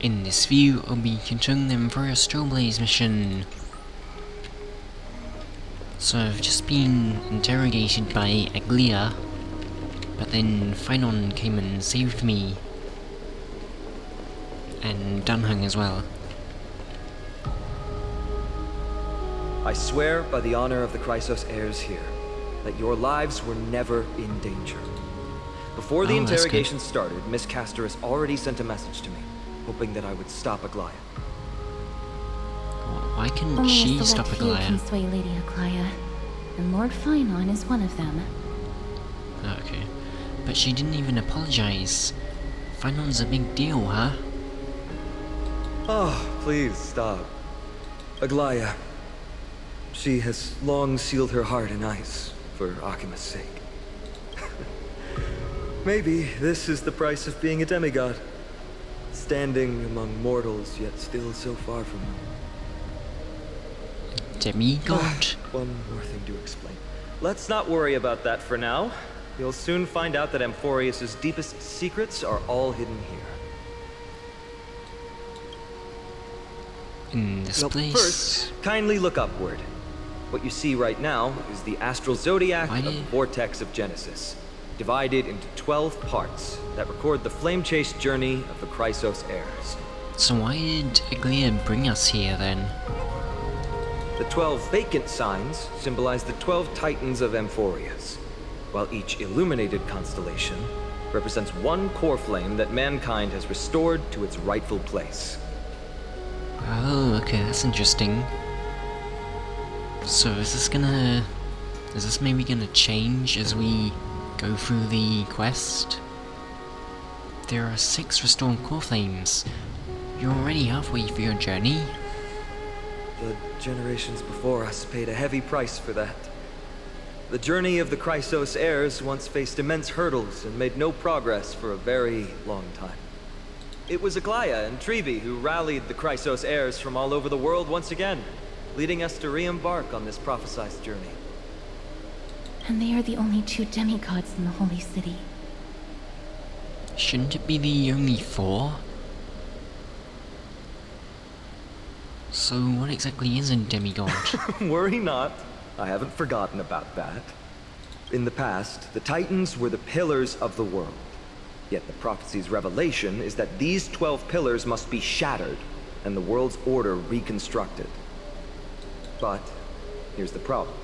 In this view, I'll be continuing them for a Strawblaze mission. So I've just been interrogated by Aglia, but then Phynon came and saved me. And Dunhung as well. I swear by the honor of the Chrysos heirs here, that your lives were never in danger. Before the interrogation started, Miss Castor already sent a message to me, hoping that I would stop Aglia. Why couldn't she stop Aglia? Only a select few can sway Lady Aglia, and Lord Phynon is one of them. Okay, but she didn't even apologize. Phynon's a big deal, huh? Oh, please stop. Aglia. She has long sealed her heart in ice, for Akima's sake. Maybe this is the price of being a demigod. Standing among mortals, yet still so far from them. Demigod? One more thing to explain. Let's not worry about that for now. You'll soon find out that Amphorius' deepest secrets are all hidden here. In this place? First, kindly look upward. What you see right now is the astral zodiac of the vortex of Genesis, divided into 12 parts that record the flame-chased journey of the Chrysos heirs. So why did Aglia bring us here then? The 12 vacant signs symbolize the 12 titans of Amphorius, while each illuminated constellation represents one core flame that mankind has restored to its rightful place. Oh, okay, that's interesting. So is this maybe gonna change as we go through the quest? There are 6 restored core flames. You're already halfway through your journey. The generations before us paid a heavy price for that. The journey of the Chrysos heirs once faced immense hurdles and made no progress for a very long time. It was Aglia and Trevi who rallied the Chrysos heirs from all over the world once again, leading us to re-embark on this prophesized journey. And they are the only 2 demigods in the Holy City. Shouldn't it be the only 4? So what exactly is a demigod? Worry not. I haven't forgotten about that. In the past, the Titans were the pillars of the world. Yet the prophecy's revelation is that these 12 pillars must be shattered, and the world's order reconstructed. But here's the problem.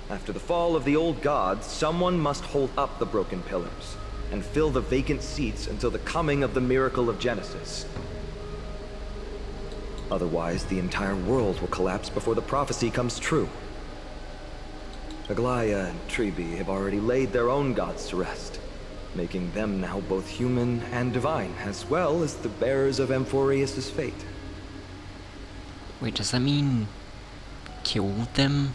After the fall of the old gods, someone must hold up the broken pillars and fill the vacant seats until the coming of the miracle of Genesis. Otherwise, the entire world will collapse before the prophecy comes true. Aglia and Trevi have already laid their own gods to rest, making them now both human and divine, as well as the bearers of Amphorius' fate. Wait, does that mean killed them?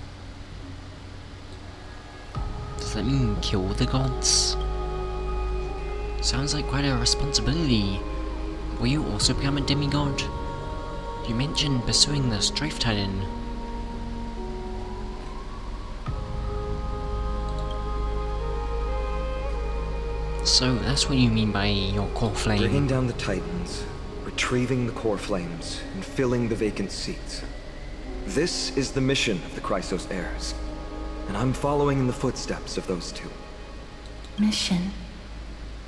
Does that mean kill the gods? Sounds like quite a responsibility. Will you also become a demigod? You mentioned pursuing the Strife Titan. So that's what you mean by your core flame. Bringing down the Titans, retrieving the core flames, and filling the vacant seats. This is the mission of the Chrysos heirs, and I'm following in the footsteps of those 2. Mission?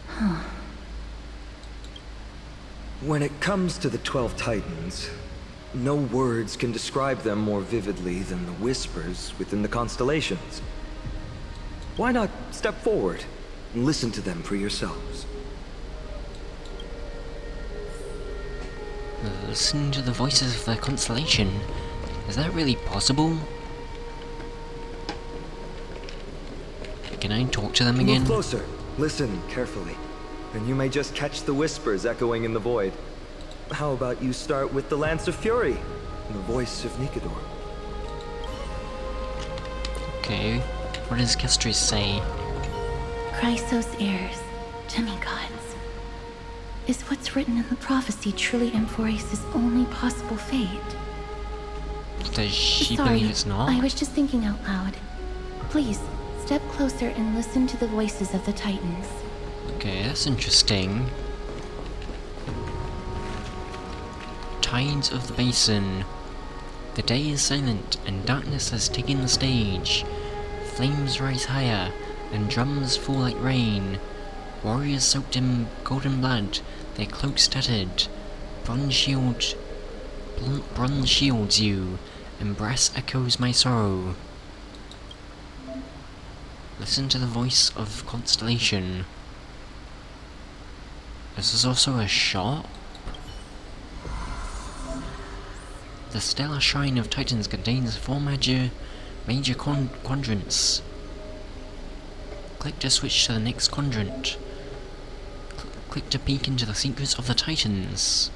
Huh. When it comes to the 12 Titans, no words can describe them more vividly than the whispers within the constellations. Why not step forward and listen to them for yourselves? Listen to the voices of the constellation. Is that really possible? Can I talk to them again? Move closer. Listen carefully, and you may just catch the whispers echoing in the void. How about you start with the Lance of Fury, and the voice of Nikador? Okay, what does Castris say? Chrysos heirs, demigods. Is what's written in the prophecy truly Amphorius' only possible fate? Does she believe it's not? I was just thinking out loud. Please, step closer and listen to the voices of the Titans. Okay, that's interesting. tides of the basin. The day is silent, and darkness has taken the stage. Flames rise higher, and drums fall like rain. Warriors soaked in golden blood, their cloaks tattered. Bronze shields you, and brass echoes my sorrow. Listen to the voice of Constellation. This is also a shop? The Stellar Shrine of Titans contains 4 major quadrants. Click to switch to the next quadrant. Click to peek into the secrets of the Titans.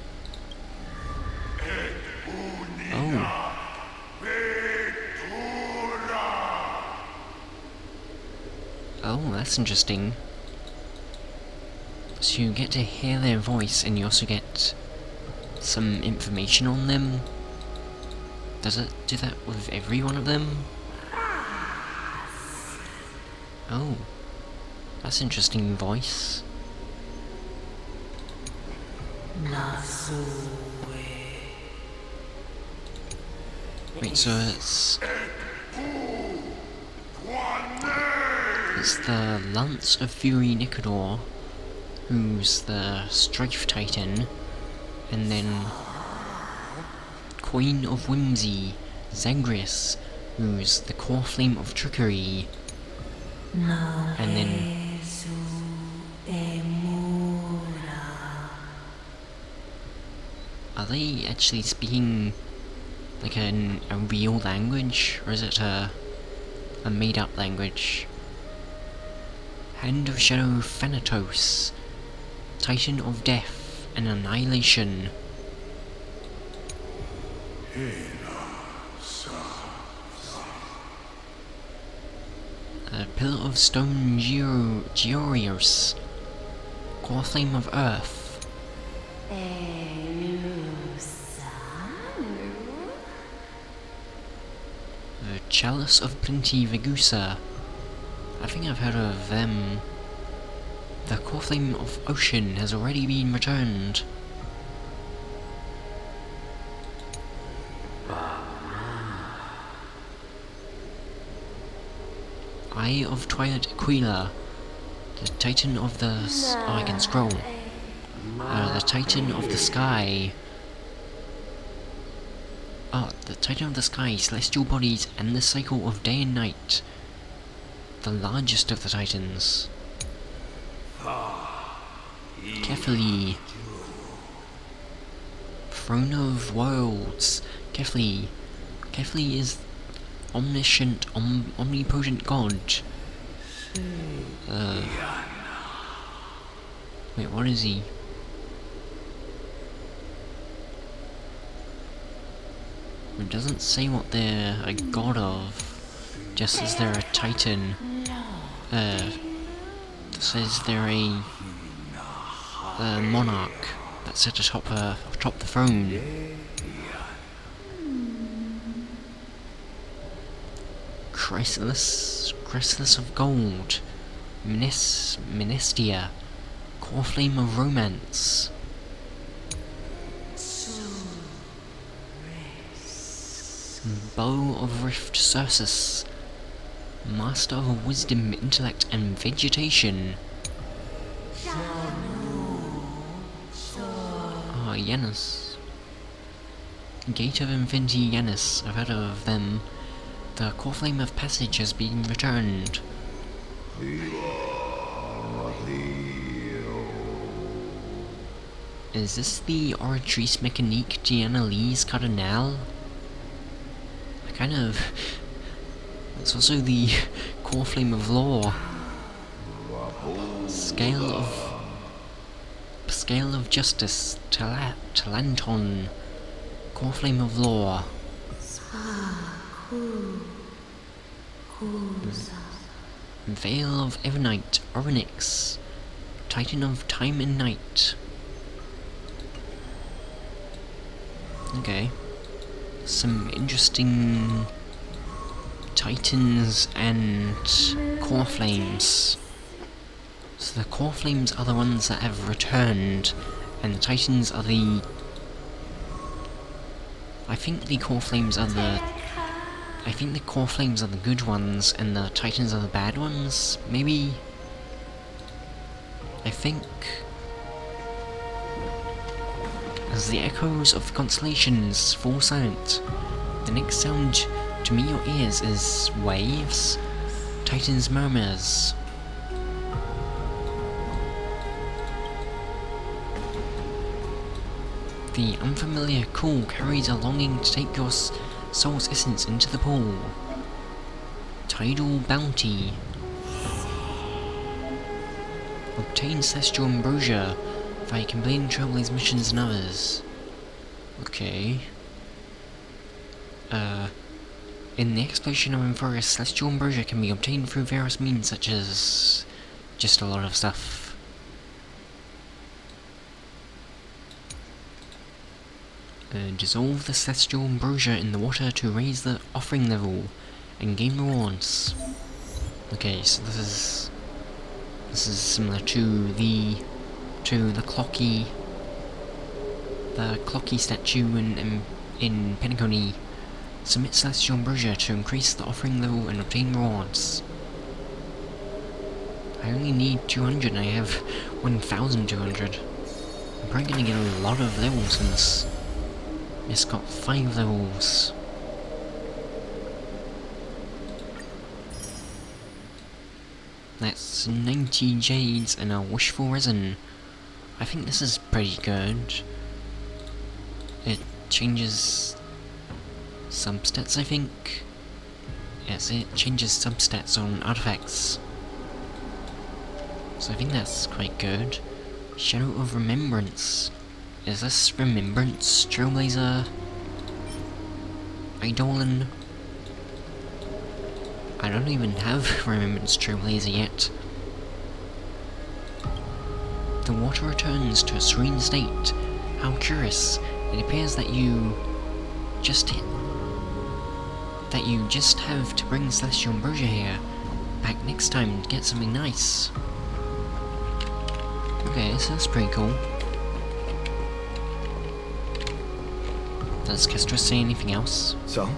Oh. Oh, that's interesting. So you get to hear their voice, and you also get some information on them. Does it do that with every one of them? Oh, that's interesting voice. Wait, so it's the Lance of Fury Nikador, who's the Strife Titan, and then Queen of Whimsy, Zagreus, who's the Core Flame of Trickery, and then are they actually speaking like a real language, or is it a made-up language? Hand of Shadow Thanatos, Titan of Death and Annihilation. Pillar of Stone Georios, Core Flame of Earth. Chalice of Plenty Vegusa. I think I've heard of them. The Core Flame of Ocean has already been returned. Eye of Twilight Aquila, the Titan of the... oh, I can scroll. The Titan of the Sky. Oh, the Titan of the Sky, Celestial Bodies, and the Cycle of Day and Night. The largest of the Titans. Kefli. Throne of Worlds. Kefli. Kefli is omniscient, omnipotent God. Wait, what is he? It doesn't say what they're a god of, just says they're a titan. It says they're a monarch that's at atop the throne. Chrysalis of Gold, Minestia, Core Flame of Romance. Bow of Rift Cersus, Master of Wisdom, Intellect, and Vegetation. Janus. Gate of Infinity Janus, I've heard of them. The Core Flame of Passage has been returned. Is this the Oratrice Mécanique d'Annalise Cardinal? It's also the Core Flame of Law. Scale of Justice, Talanton, Core Flame of Law. Veil of Evernight, Orynyx, Titan of Time and Night. Okay. Some interesting Titans and Core Flames. So the Core Flames are the ones that have returned, and the Titans are the I think the core flames are the... I think the core flames are the good ones, and the titans are the bad ones, maybe? I think... As the echoes of the constellations fall silent, the next sound to meet your ears is waves, titans' murmurs. The unfamiliar call carries a longing to take your soul's essence into the pool. Tidal bounty. Obtain celestial ambrosia via completing Trailblaze missions and others. Okay. In the exploration of Amphoria, celestial ambrosia can be obtained through various means such as... just a lot of stuff. Dissolve the celestial ambrosia in the water to raise the offering level and gain rewards. Okay, so this is similar to the clocky statue in Penacony. Submit celestial ambrosia to increase the offering level and obtain rewards. I only need 200 and I have 1,200. I'm probably gonna get a lot of levels in this. It's got 5 levels. That's 90 jades and a wishful resin. I think this is pretty good. It changes substats, I think. Yes, it changes substats on artifacts. So I think that's quite good. Shadow of Remembrance. Is this Remembrance, Trailblazer, Eidolon? I don't even have Remembrance Trailblazer yet. The water returns to a serene state. How curious. It appears that you just have to bring Celestial Ambrosia here back next time to get something nice. Okay, so that's pretty cool. Does Kestrel say anything else? So?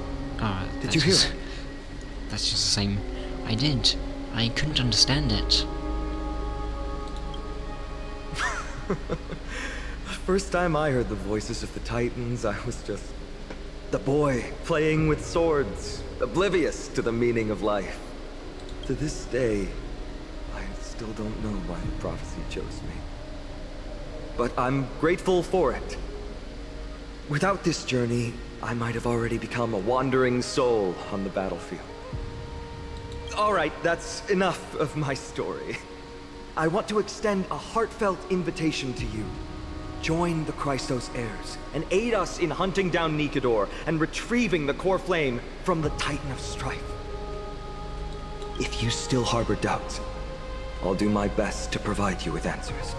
Did you hear it? That's just the same. I did. I couldn't understand it. The first time I heard the voices of the Titans, I was just the boy playing with swords, oblivious to the meaning of life. To this day, I still don't know why the prophecy chose me. But I'm grateful for it. Without this journey, I might have already become a wandering soul on the battlefield. Alright, that's enough of my story. I want to extend a heartfelt invitation to you. Join the Chrysos heirs, and aid us in hunting down Nikador and retrieving the core flame from the Titan of Strife. If you still harbor doubts, I'll do my best to provide you with answers.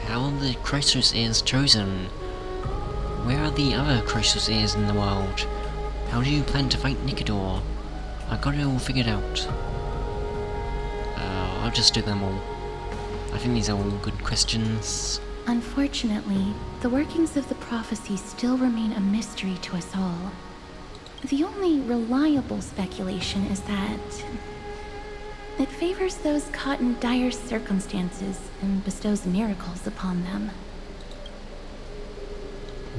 How are the Chrysos heirs chosen? Where are the other Chrysos heirs in the world? How do you plan to fight Nikador? I've got it all figured out. I'll just do them all. I think these are all good questions. Unfortunately, the workings of the prophecy still remain a mystery to us all. The only reliable speculation is that it favors those caught in dire circumstances and bestows miracles upon them.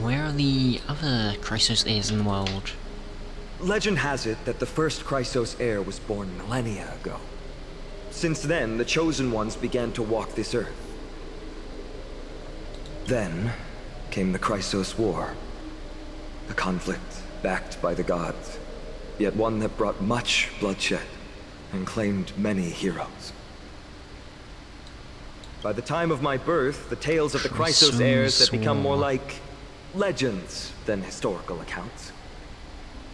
Where are the other Chrysos heirs in the world? Legend has it that the first Chrysos heir was born millennia ago. Since then, the Chosen Ones began to walk this earth. Then came the Chrysos War. A conflict backed by the gods, yet one that brought much bloodshed and claimed many heroes. By the time of my birth, the tales of the Chrysos heirs had become more like legends than historical accounts.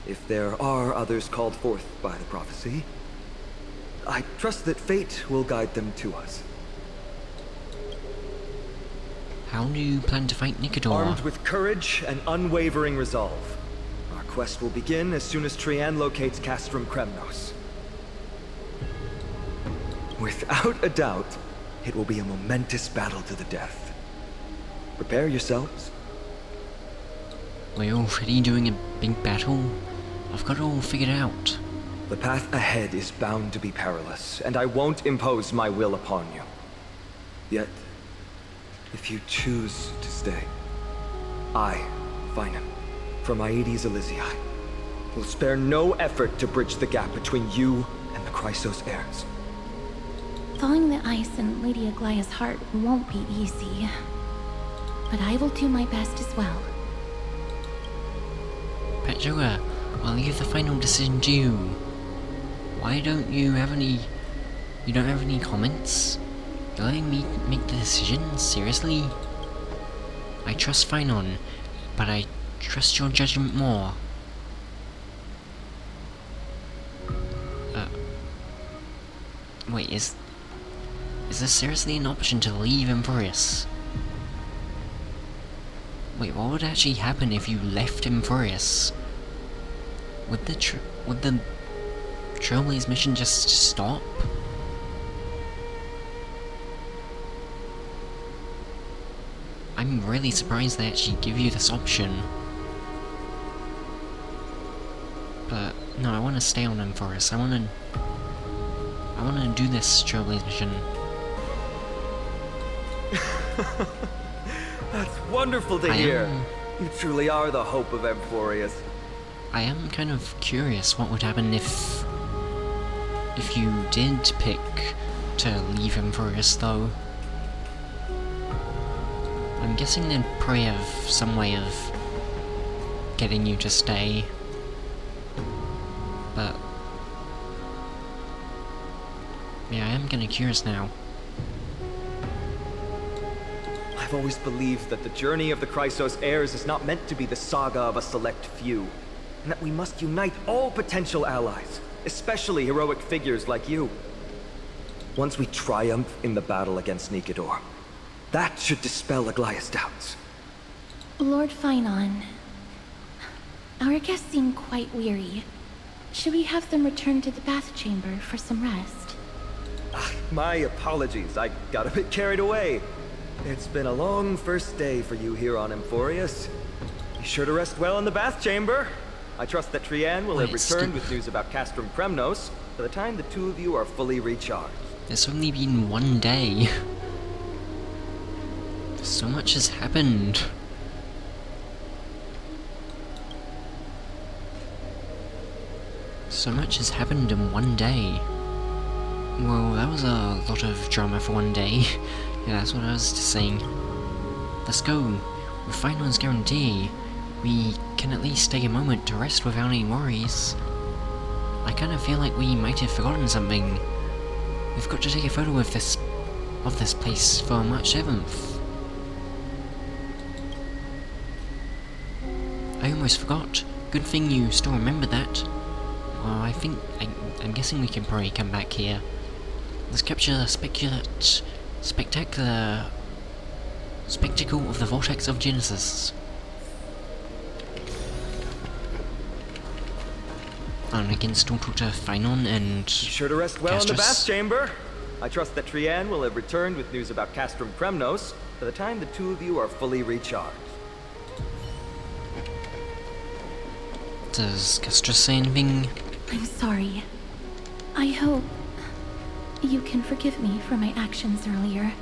If there are others called forth by the prophecy, I trust that fate will guide them to us. How do you plan to fight Nikador? Armed with courage and unwavering resolve, our quest will begin as soon as Trian locates Castrum Kremnos. Without a doubt, it will be a momentous battle to the death. Prepare yourselves. We're already doing a big battle. I've got it all figured out. The path ahead is bound to be perilous, and I won't impose my will upon you. Yet, if you choose to stay, I, Finan, from Aedes Elysiae, will spare no effort to bridge the gap between you and the Chrysos heirs. Thawing the ice in Lady Aglaya's heart won't be easy. But I will do my best as well. Patchsoka, I'll leave the final decision to you. Why don't you have any... You don't have any comments? You're letting me make the decision? Seriously? I trust Finan, but I trust your judgment more. Wait, is this seriously an option to leave Emporius? Wait, what would actually happen if you left Emporius? Would the Trailblaze mission just stop? I'm really surprised they actually give you this option. But no, I want to stay on Emporius. I want to do this Trailblaze mission. That's wonderful to hear. You truly are the hope of Emporius. I am kind of curious what would happen if you did pick to leave Emporius, though. I'm guessing they'd probably have some way of getting you to stay. But yeah, I am kinda curious now. I've always believed that the journey of the Chrysos heirs is not meant to be the saga of a select few, and that we must unite all potential allies, especially heroic figures like you. Once we triumph in the battle against Nikador, that should dispel Aglaya's doubts. Lord Finan, our guests seem quite weary. Should we have them return to the bath chamber for some rest? My apologies, I got a bit carried away. It's been a long first day for you here on Emporius. Be sure to rest well in the bath chamber. I trust that Trianne will have returned with news about Castrum Kremnos by the time the two of you are fully recharged. It's only been one day. So much has happened. So much has happened in one day. Well, that was a lot of drama for one day. Yeah, that's what I was just saying. Let's go. With Finan's guarantee, we can at least take a moment to rest without any worries. I kind of feel like we might have forgotten something. We've got to take a photo of this place for March 7th. I almost forgot. Good thing you still remember that. Well, I'm guessing we can probably come back here. Let's capture the spectacular spectacle of the Vortex of Genesis. And again, still talk to Finan and... Be sure to rest well in the bath chamber. I trust that Trianne will have returned with news about Castrum Kremnos by the time the two of you are fully recharged. Does Castros say anything? I'm sorry. I hope you can forgive me for my actions earlier.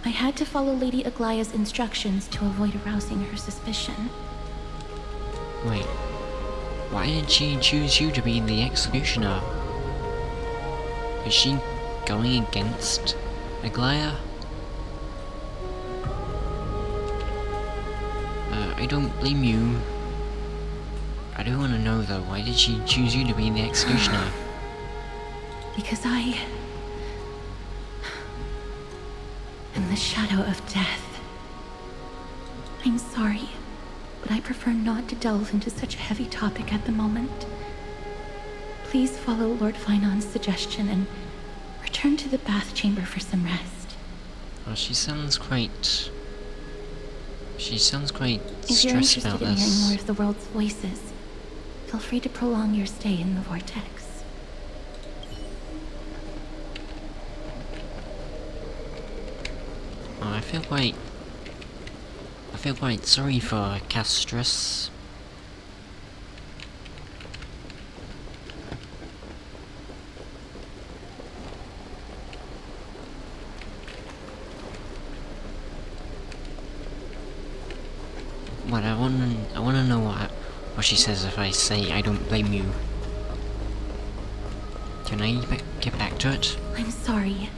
I had to follow Lady Aglaya's instructions to avoid arousing her suspicion. Wait, why did she choose you to be the executioner? Is she going against Aglaya? I don't blame you. I do want to know though, why did she choose you to be the executioner? Because I am the shadow of death. I'm sorry, but I prefer not to delve into such a heavy topic at the moment. Please follow Lord Finan's suggestion and return to the bath chamber for some rest. Well, she sounds quite If you're stressed interested about in hearing more this. of the world's voices, feel free to prolong your stay in the vortex. Oh, I feel quite I feel quite sorry for Castrus. What I wanna know what she says if I say I don't blame you. Can I get back to it? I'm sorry.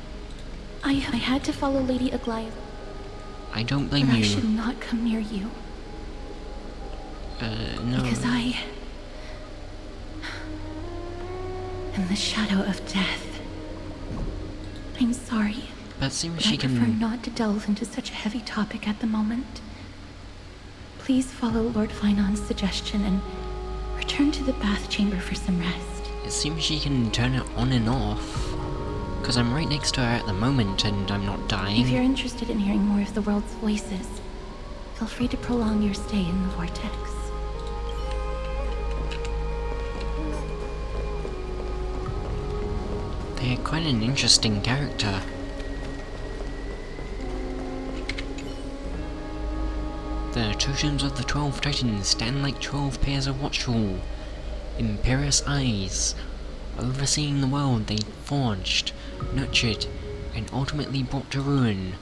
I had to follow Lady Aglaia. I don't blame but you. I should not come near you. No. Because I am the shadow of death. I'm sorry. But seems But she I prefer can. not to delve into such a heavy topic at the moment. Please follow Lord Finon's suggestion and return to the bath chamber for some rest. It seems she can turn it on and off. Because I'm right next to her at the moment and I'm not dying. If you're interested in hearing more of the world's voices, feel free to prolong your stay in the vortex. They're quite an interesting character. The totems of the 12 Titans stand like 12 pairs of watchful, imperious eyes, overseeing the world they forged, nurtured, and ultimately brought to ruin.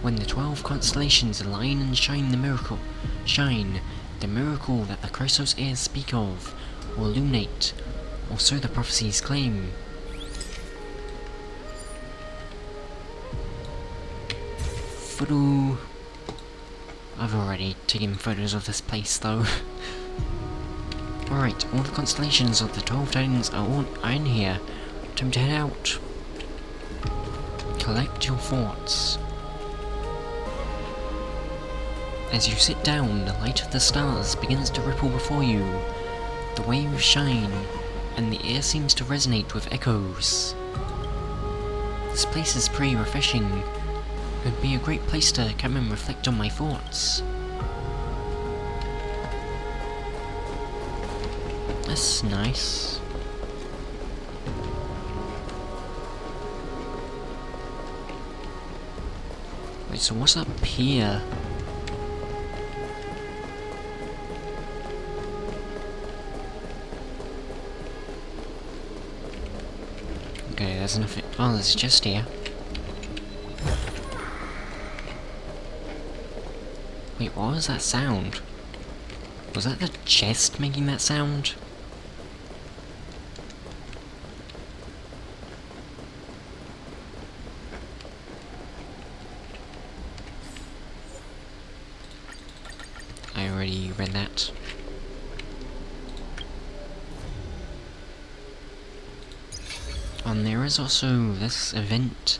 When the 12 constellations align and shine the miracle that the Chrysos heirs speak of, will illuminate, or so the prophecies claim. Photo. I've already taken photos of this place though. Alright, all the constellations of the 12 Titans are in here. Time to head out. Collect your thoughts. As you sit down, the light of the stars begins to ripple before you. The waves shine, and the air seems to resonate with echoes. This place is pretty refreshing. It would be a great place to come and reflect on my thoughts. That's nice. Wait, so what's up here? Okay, there's nothing. Oh, there's a chest here. Wait, what was that sound? Was that the chest making that sound? I already read that. And there is also this event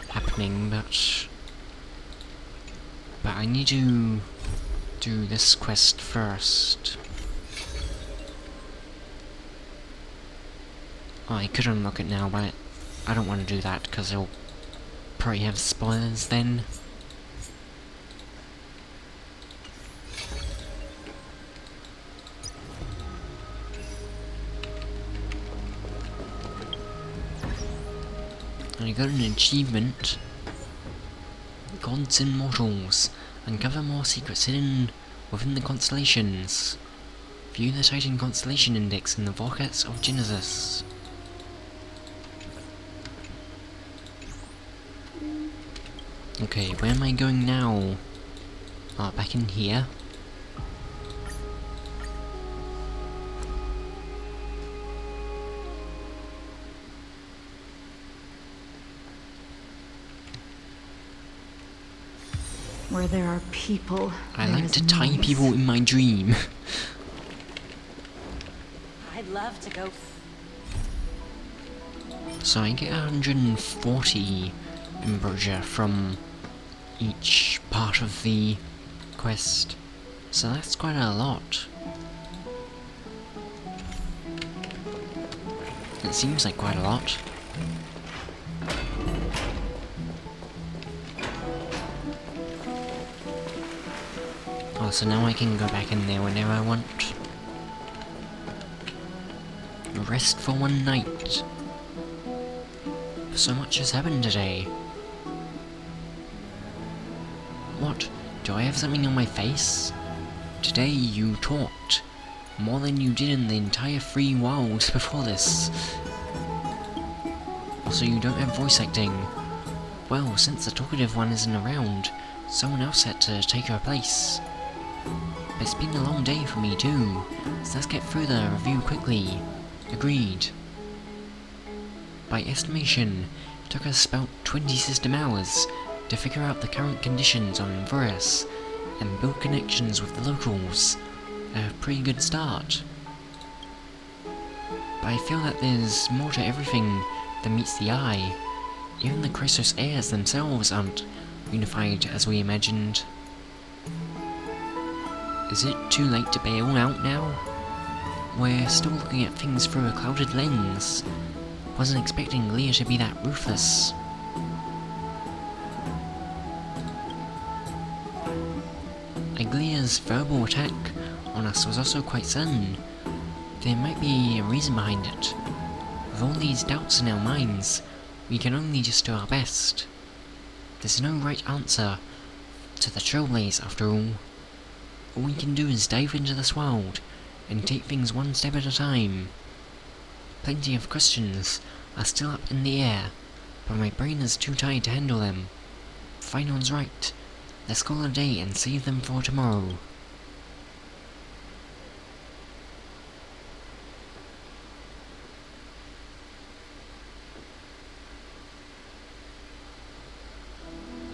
happening, but I need to do this quest first. Oh, I could unlock it now, but I don't want to do that because it'll probably have spoilers then. I got an achievement. Gods and mortals. Uncover more secrets hidden within the constellations. View the Titan Constellation Index in the Vortex of Genesis. Okay, where am I going now? Oh, back in here. Where there are people, I there like is to tie noise. people in my dream. I'd love to go. So I get 140 ambrosia from each part of the quest. So that's quite a lot. It seems like quite a lot. Oh, so now I can go back in there whenever I want. Rest for one night. So much has happened today. What Do I have something on my face? Today you talked. More than you did in the entire free world before this. Also, you don't have voice acting. Well, since the talkative one isn't around, someone else had to take her place. But it's been a long day for me too, so let's get through the review quickly. Agreed. By estimation, it took us about 20 system hours to figure out the current conditions on Vrus and build connections with the locals. A pretty good start. But I feel that there's more to everything than meets the eye. Even the Chrysos heirs themselves aren't unified as we imagined. Is it too late to bail out now? We're still looking at things through a clouded lens. Wasn't expecting Leah to be that ruthless. Aglea's verbal attack on us was also quite sudden. There might be a reason behind it. With all these doubts in our minds, we can only just do our best. There's no right answer to the Trailblaze after all. All we can do is dive into this world and take things one step at a time. Plenty of questions are still up in the air, but my brain is too tired to handle them. Final's right. Let's call it a day and save them for tomorrow.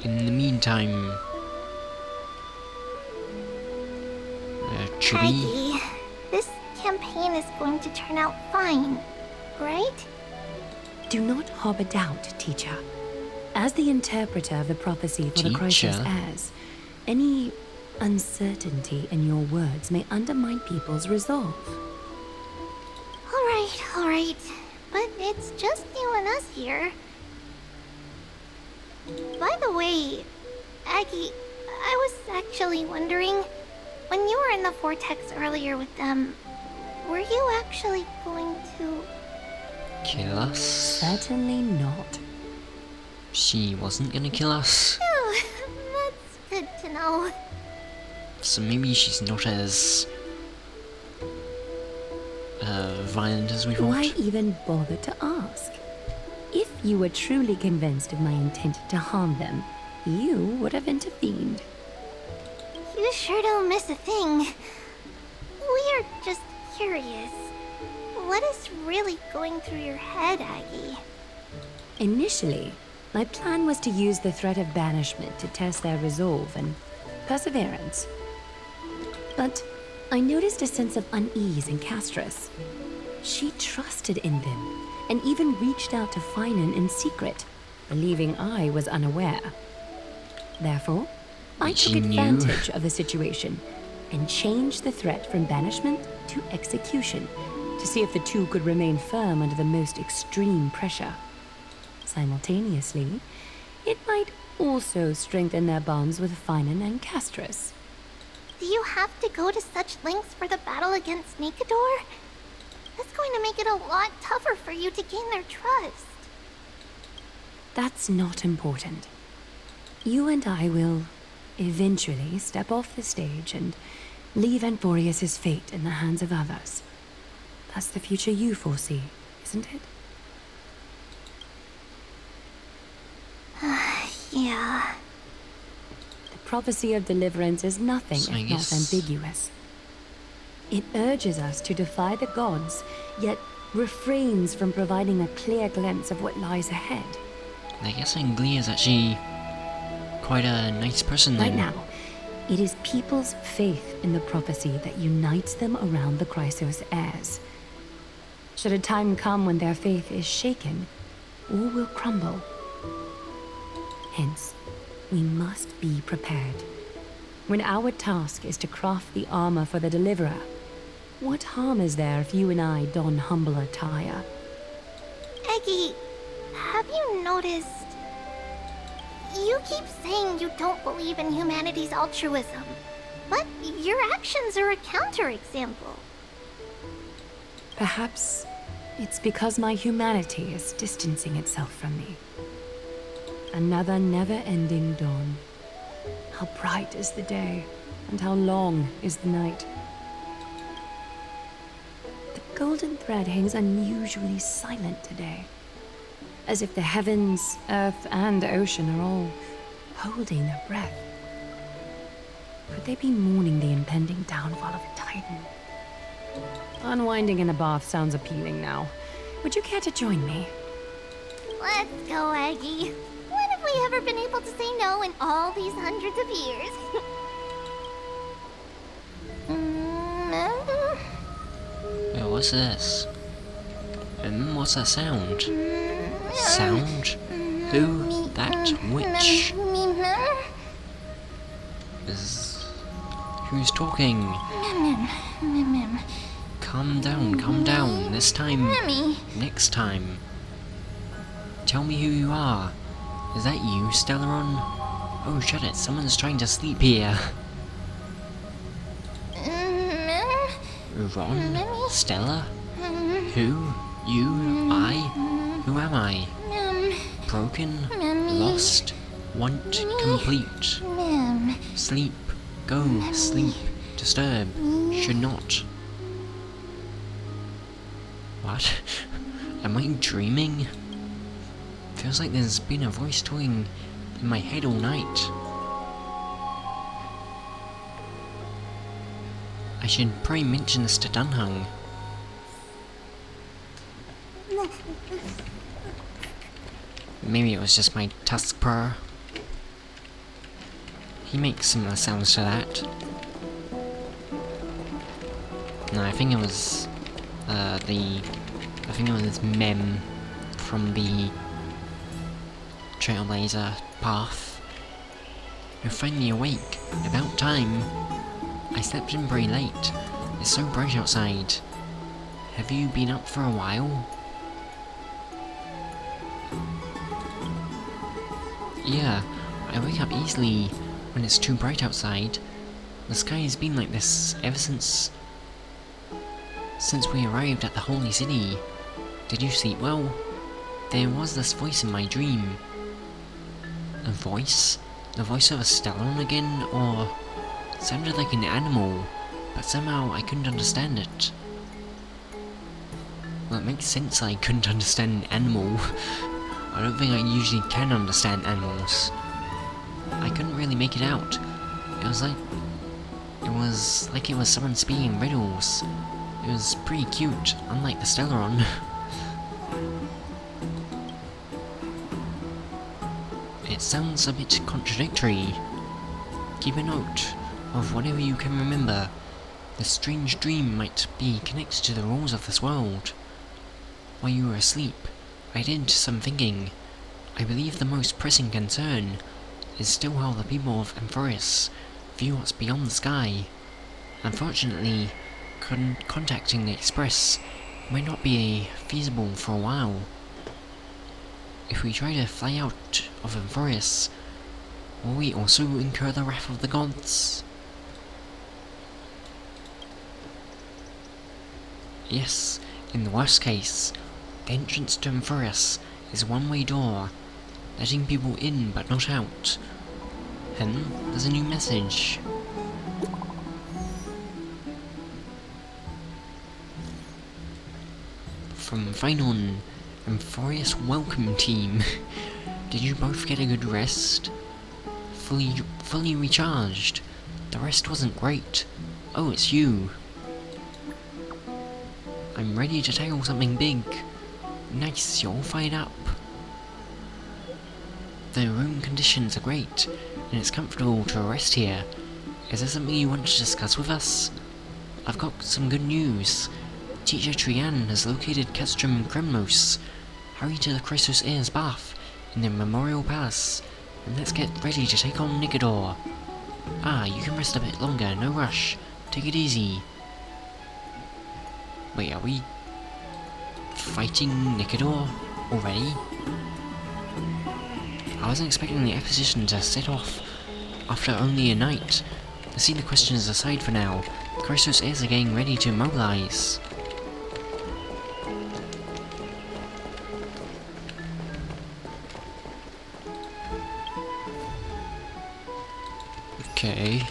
In the meantime, Chibi? Aggie, this campaign is going to turn out fine, right? Do not harbor doubt, teacher. As the interpreter of the prophecy for the Chrysos heirs, any uncertainty in your words may undermine people's resolve. Alright. But it's just you and us here. By the way, Aggie, I was actually wondering, when you were in the vortex earlier with them, were you actually going to... Kill us? Certainly not. She wasn't gonna kill us? Oh, that's good to know. So maybe she's not as... violent as we thought. Why even bother to ask? If you were truly convinced of my intent to harm them, you would have intervened. You sure don't miss a thing. We are just curious. What is really going through your head, Aggie? Initially, my plan was to use the threat of banishment to test their resolve and perseverance. But I noticed a sense of unease in Castris. She trusted in them, and even reached out to Finan in secret, believing I was unaware. Therefore, I took advantage of the situation and changed the threat from banishment to execution to see if the two could remain firm under the most extreme pressure. Simultaneously, it might also strengthen their bonds with Finan and Castris. Do you have to go to such lengths for the battle against Nikador? That's going to make it a lot tougher for you to gain their trust. That's not important. You and I will eventually step off the stage and leave Anthorius' fate in the hands of others. That's the future you foresee, isn't it? Yeah. The prophecy of deliverance is nothing So I if not guess- ambiguous. It urges us to defy the gods, yet refrains from providing a clear glimpse of what lies ahead. I guess Anglia is actually quite a nice person then. Right now, it is people's faith in the prophecy that unites them around the Chrysos heirs. Should a time come when their faith is shaken, all will crumble. Hence, we must be prepared. When our task is to craft the armor for the Deliverer, what harm is there if you and I don humble attire? Aggie, have you noticed... You keep saying you don't believe in humanity's altruism, but your actions are a counterexample. Perhaps it's because my humanity is distancing itself from me. Another never-ending dawn. How bright is the day, and how long is the night. The golden thread hangs unusually silent today, as if the heavens, earth, and ocean are all holding their breath. Could they be mourning the impending downfall of a Titan? Unwinding in a bath sounds appealing now. Would you care to join me? Let's go, Aggie. When have we ever been able to say no in all these hundreds of years? Wait, what's this? What's that sound? Sound? Who? That witch? Who's talking? Calm down. This time. Next time. Tell me who you are. Is that you, Stellaron? Oh, shut it. Someone's trying to sleep here. Ron? Stella? Who? You? I? Who am I? Broken? Lost? Want? Complete? Sleep. Go. Sleep. Disturb. Should not. What? Am I dreaming? Feels like there's been a voice talking in my head all night. I should probably mention this to Dunhung. Maybe it was just my tusk purr. He makes similar sounds to that. No, I think it was Mem from the Trailblazer path. You're finally awake. About time. I slept in very late. It's so bright outside. Have you been up for a while? Yeah, I wake up easily when it's too bright outside. The sky has been like this ever since we arrived at the Holy City. Did you sleep well? There was this voice in my dream. A voice? The voice of a Stellaron again, or... It sounded like an animal, but somehow I couldn't understand it. Well, it makes sense I couldn't understand an animal. I don't think I usually can understand animals. I couldn't really make it out. It was like it was someone speaking riddles. It was pretty cute, unlike the Stellaron. It sounds a bit contradictory. Keep a note of whatever you can remember. The strange dream might be connected to the rules of this world. While you were asleep, I did some thinking. I believe the most pressing concern is still how the people of Amphoris view what's beyond the sky. Unfortunately, contacting the Express might not be feasible for a while. If we try to fly out of Amphoris, will we also incur the wrath of the gods? Yes, in the worst case, the entrance to Amphoris is a one-way door, letting people in but not out. And there's a new message. From Finon, Amphoris welcome team. Did you both get a good rest? Fully recharged. The rest wasn't great. Oh, it's you. I'm ready to tackle something big. Nice, you're all fired up. The room conditions are great, and it's comfortable to rest here. Is there something you want to discuss with us? I've got some good news. Teacher Trian has located Castrum Kremlos. Hurry to the Chrysos Heir's bath in the Memorial Palace, and let's get ready to take on Nikador. Ah, you can rest a bit longer, no rush. Take it easy. Wait, are we fighting Nikador already? I wasn't expecting the exposition to set off after only a night. Let's see the questions aside for now. The Chrysos Heirs are getting ready to mobilize. Okay.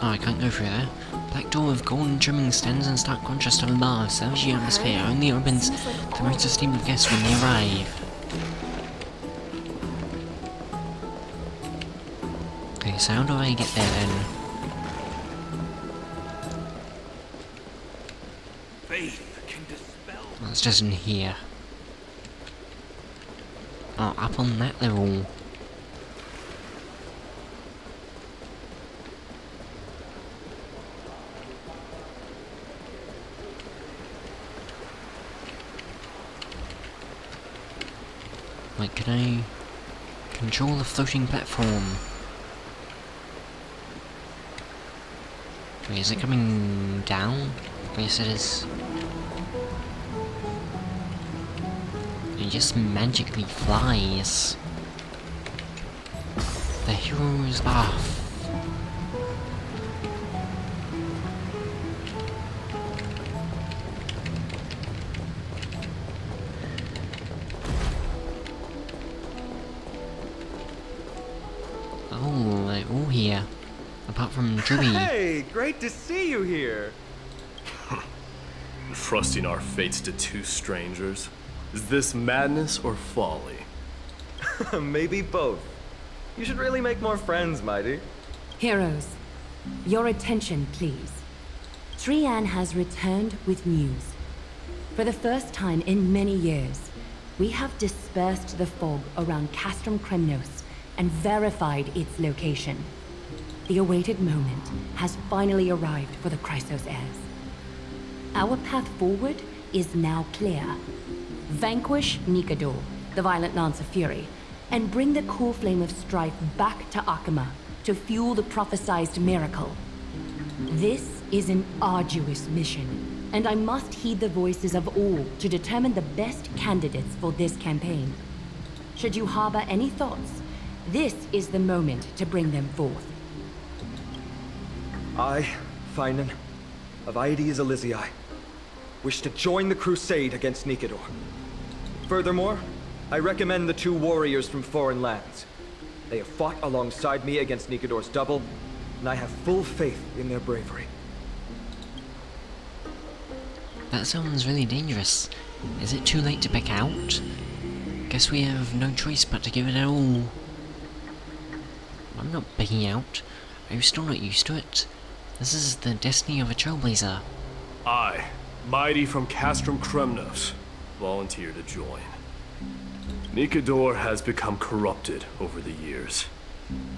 Oh, I can't go through there. Black door with golden trimming stands in stark contrast to the bar. Sells you atmosphere. Only opens to most esteemed guests when they arrive. Okay, so how do I get there then? Oh, it's just in here. Oh, up on that level. Like, can I control the floating platform? Wait, is it coming down? Yes, it is. It just magically flies. The hero's bath. Oh, they're all here. Apart from Druby. Hey, great to see you here. Trusting our fates to two strangers? Is this madness or folly? Maybe both. You should really make more friends, Mighty. Heroes, your attention, please. Trian has returned with news. For the first time in many years, we have dispersed the fog around Castrum Kremnos and verified its location. The awaited moment has finally arrived for the Chrysos heirs. Our path forward is now clear. Vanquish Nikador, the violent Lance of Fury, and bring the core flame of Strife back to Akama to fuel the prophesized miracle. This is an arduous mission, and I must heed the voices of all to determine the best candidates for this campaign. Should you harbor any thoughts, this is the moment to bring them forth. I, Finan, of Aedes Elysiae, wish to join the crusade against Nikador. Furthermore, I recommend the two warriors from foreign lands. They have fought alongside me against Nikador's double, and I have full faith in their bravery. That sounds really dangerous. Is it too late to pick out? Guess we have no choice but to give it a all. I'm not picking out. I'm still not used to it. This is the destiny of a trailblazer. I, Mighty from Castrum Kremnos, volunteer to join. Nikador has become corrupted over the years.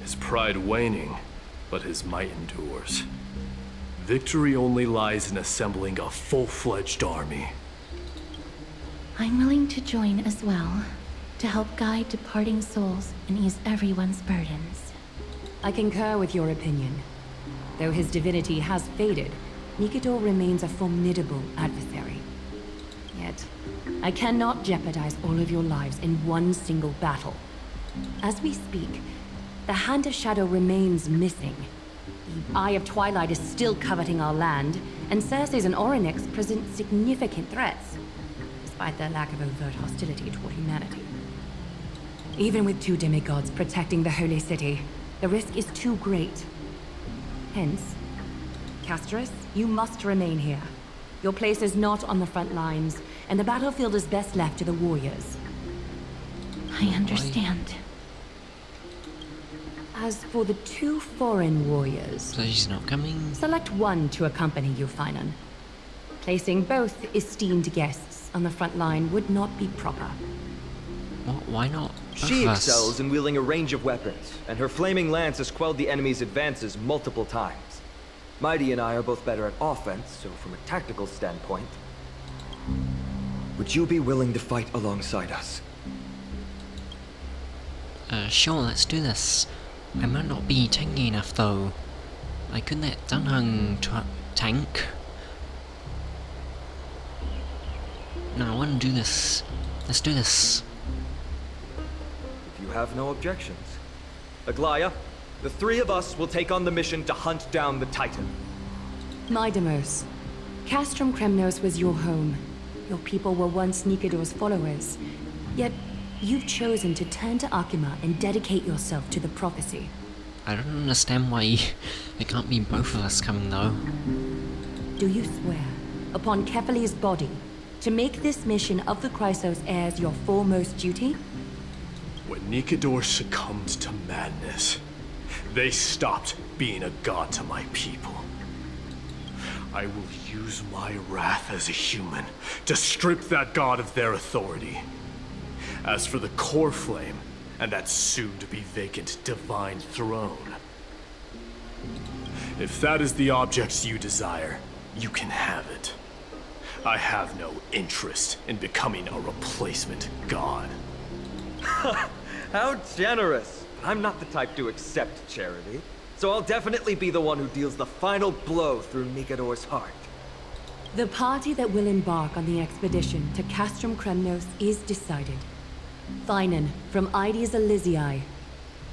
His pride waning, but his might endures. Victory only lies in assembling a full-fledged army. I'm willing to join as well, to help guide departing souls and ease everyone's burdens. I concur with your opinion. Though his divinity has faded, Nikador remains a formidable adversary. Yet, I cannot jeopardize all of your lives in one single battle. As we speak, the Hand of Shadow remains missing. The Eye of Twilight is still coveting our land, and Circes and Orynyx present significant threats, despite their lack of overt hostility toward humanity. Even with two demigods protecting the Holy City, the risk is too great. Hence, Castris, you must remain here. Your place is not on the front lines, and the battlefield is best left to the warriors. I understand. As for the two foreign warriors, So she's not coming? select one to accompany you, Finan. Placing both esteemed guests on the front line would not be proper. What? Why not? Both She of us? excels in wielding a range of weapons, and her flaming lance has quelled the enemy's advances multiple times. Mighty and I are both better at offense, so from a tactical standpoint, would you be willing to fight alongside us? Sure, let's do this. I might not be tanky enough though. I could let Dunhung tank. No, I want to do this. Let's do this. If you have no objections. Aglaya, the three of us will take on the mission to hunt down the Titan. Midamos, Castrum Kremnos was your home. Your people were once Nikador's followers. Yet, you've chosen to turn to Akima and dedicate yourself to the prophecy. I don't understand why it can't be both of us coming though. Do you swear, upon Kefali's body, to make this mission of the Chrysos heirs your foremost duty? When Nikador succumbed to madness, they stopped being a god to my people. I will use my wrath as a human to strip that god of their authority. As for the core flame, and that soon-to-be vacant divine throne, if that is the object you desire, you can have it. I have no interest in becoming a replacement god. How generous! I'm not the type to accept charity, so I'll definitely be the one who deals the final blow through Nikador's heart. The party that will embark on the expedition to Castrum Kremnos is decided. Finan from Ides Elysiae,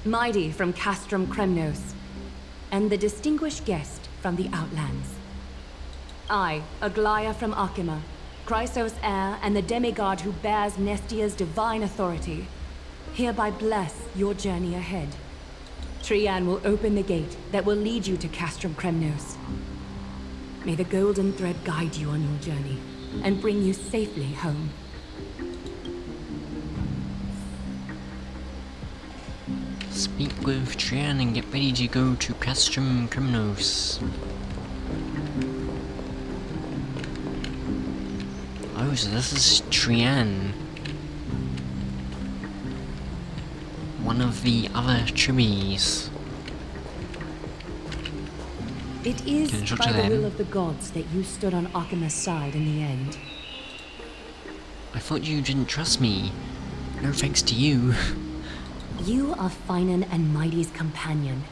Mighty from Castrum Kremnos, and the distinguished guest from the Outlands. I, Aglaia from Akima, Chrysos heir and the demigod who bears Nestia's divine authority, hereby bless your journey ahead. Trian will open the gate that will lead you to Castrum Kremnos. May the golden thread guide you on your journey and bring you safely home. Speak with Trian and get ready to go to Castrum Kremnos. Oh, so this is Trian. One of the other tribes. It is Can you talk by to the them? will of the gods that you stood on Akima's side in the end. I thought you didn't trust me. No thanks to you. You are Finan and Mighty's companion.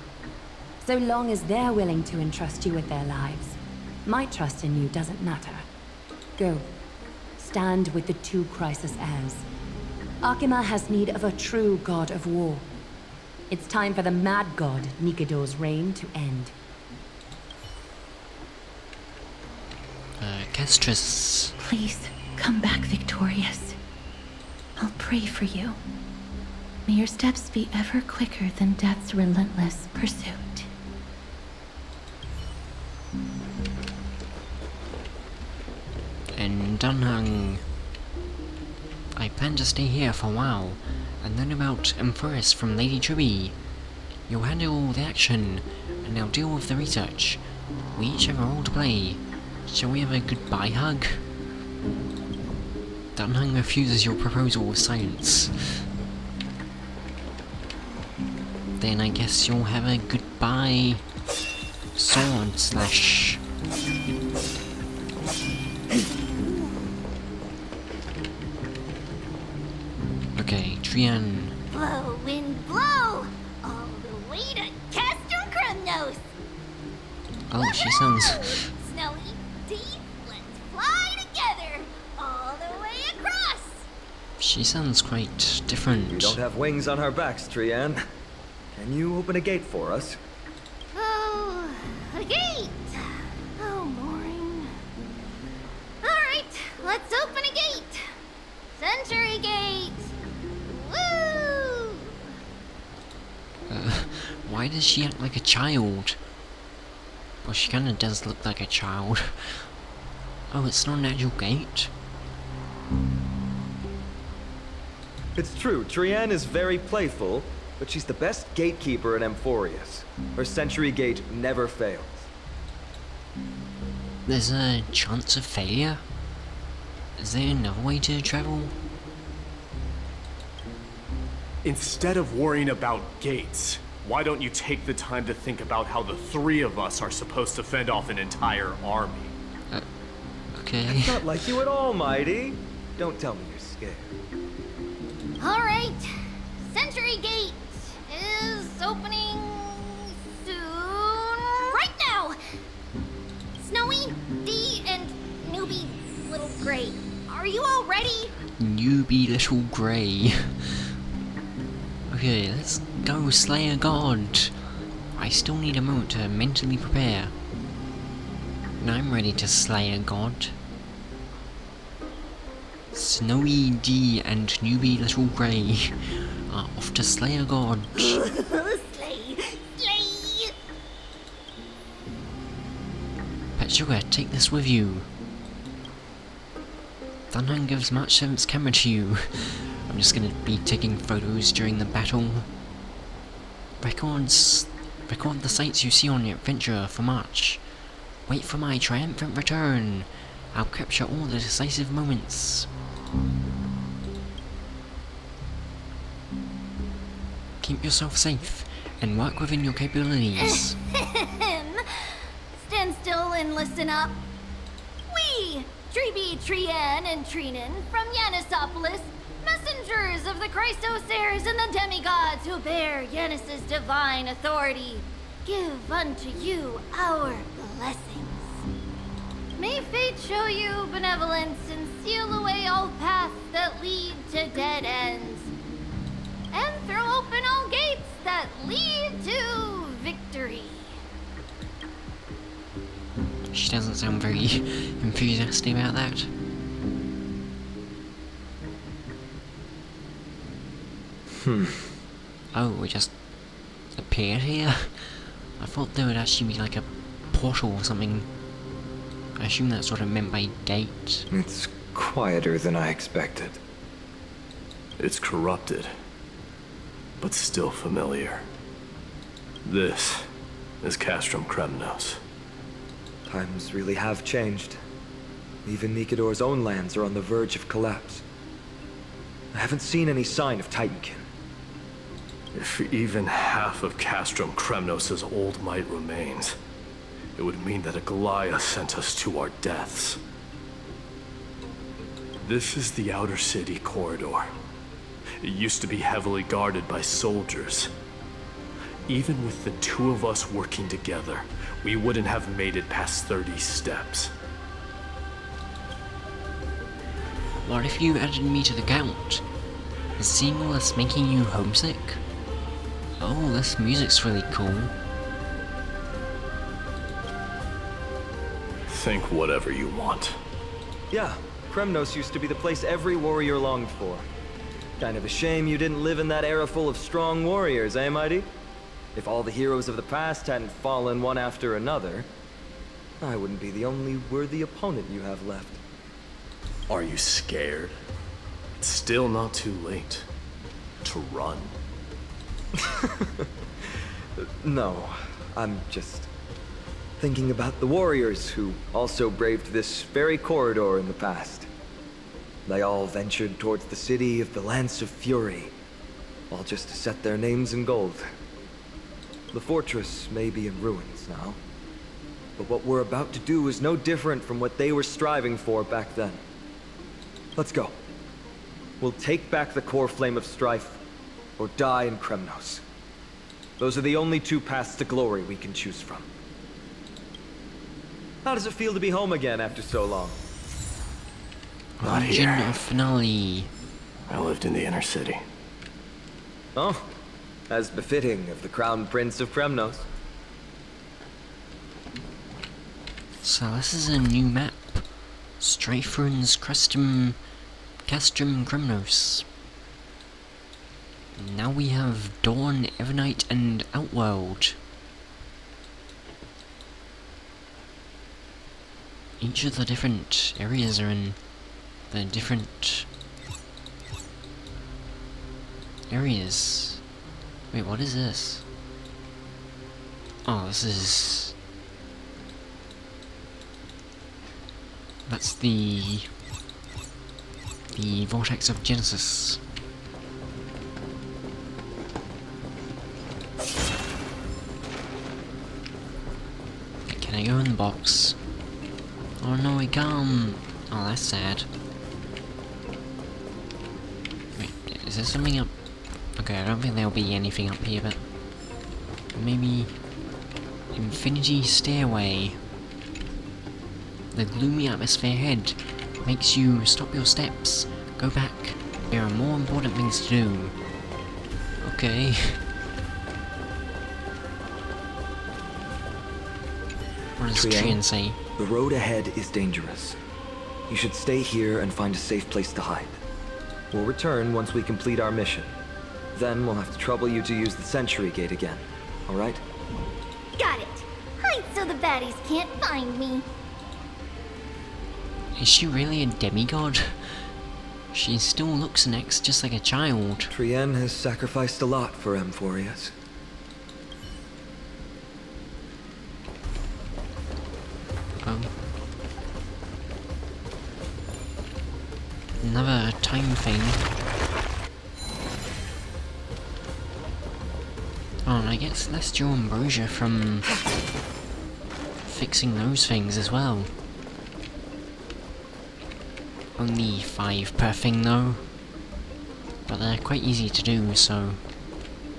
So long as they're willing to entrust you with their lives, my trust in you doesn't matter. Go. Stand with the two Chrysos heirs. Akima has need of a true god of war. It's time for the mad god Nikador's reign to end. Castris. Please, come back victorious. I'll pray for you. May your steps be ever quicker than death's relentless pursuit. And Dunhung. I plan to stay here for a while, and learn about Amphoris from Lady Tribby. You'll handle the action, and I'll deal with the research. We each have a role to play. Shall we have a goodbye hug? Dunhung refuses your proposal with silence. Then I guess you'll have a goodbye sword slash. Okay, Trian. Blow, wind, blow! All the way to Castrum Kremnos! Oh, she sounds. Snowy, Dee, let's fly together! All the way across! She sounds quite different. We don't have wings on our backs, Trian. Can you open a gate for us? Oh, a gate! Oh, boring. Alright, let's open a gate! Century Gate! Woo! Why does she act like a child? Well, she kinda does look like a child. Oh, it's not an actual gate? It's true, Trian is very playful, but she's the best gatekeeper in Amphorius. Her Century Gate never fails. There's a chance of failure? Is there another way to travel? Instead of worrying about gates, why don't you take the time to think about how the three of us are supposed to fend off an entire army? Okay. That's not like you at all, Mighty. Don't tell me you're scared. Alright, Century Gate is opening soon. Right now! Snowy, Dee, and Newbie Little Gray, are you all ready? Newbie little grey. Okay, let's go slay a god. I still need a moment to mentally prepare. Now I'm ready to slay a god. Snowy D and newbie Little Grey are off to slay a god. Slay! Slay! Patchsoka, take this with you. Dunham gives much sense camera to you. I'm just gonna be taking photos during the battle. Record the sights you see on your adventure for March. Wait for my triumphant return. I'll capture all the decisive moments. Keep yourself safe and work within your capabilities. Stand still and listen up. We, Treeby, Trien, and Trinin from Yanisopolis, messengers of the Christosairs and the demigods who bear Yanis's divine authority, give unto you our blessings. May fate show you benevolence and seal away all paths that lead to dead ends, and throw open all gates that lead to victory. She doesn't sound very enthusiastic about that. Oh, we just appeared here? I thought there would actually be like a portal or something. I assume that's what it meant by gate. It's quieter than I expected. It's corrupted, but still familiar. This is Castrum Kremnos. Times really have changed. Even Nikador's own lands are on the verge of collapse. I haven't seen any sign of Titankin. If even half of Castrum Kremnos' old might remains, it would mean that a Goliath sent us to our deaths. This is the outer city corridor. It used to be heavily guarded by soldiers. Even with the two of us working together, we wouldn't have made it past 30 steps. What if you added me to the count? Is seeing all this making you homesick? Oh, this music's really cool. Think whatever you want. Yeah, Kremnos used to be the place every warrior longed for. Kind of a shame you didn't live in that era full of strong warriors, eh, Mighty? If all the heroes of the past hadn't fallen one after another, I wouldn't be the only worthy opponent you have left. Are you scared? It's still not too late to run. No, I'm just thinking about the warriors who also braved this very corridor in the past. They all ventured towards the city of the Lance of Fury, all just to set their names in gold. The fortress may be in ruins now, but what we're about to do is no different from what they were striving for back then. Let's go. We'll take back the core flame of Strife, or die in Kremnos. Those are the only two paths to glory we can choose from. How does it feel to be home again after so long? Not Origin here. of finale. I lived in the inner city. Oh, as befitting of the Crown Prince of Kremnos. So this is a new map. Strife ruins Castrum Kremnos. Now we have Dawn, Evernight, and Outworld. Each of the different areas are in the different areas. Wait, what is this? Oh, this is... That's the Vortex of Genesis. Can I go in the box? Oh no, I can't. Oh, that's sad. Wait, is there something up? Okay, I don't think there'll be anything up here, but maybe Infinity Stairway. The gloomy atmosphere ahead makes you stop your steps. Go back. There are more important things to do. Okay. What does Trien? Trien say? The road ahead is dangerous. You should stay here and find a safe place to hide. We'll return once we complete our mission. Then we'll have to trouble you to use the Sentry Gate again, alright? Got it. Hide so the baddies can't find me. Is she really a demigod? She still looks next just like a child. Trienne has sacrificed a lot for Emphorius. Oh. Another time thing. Oh, and I get Celestial Ambrosia from fixing those things as well. Only 5 per thing though, but they're quite easy to do, so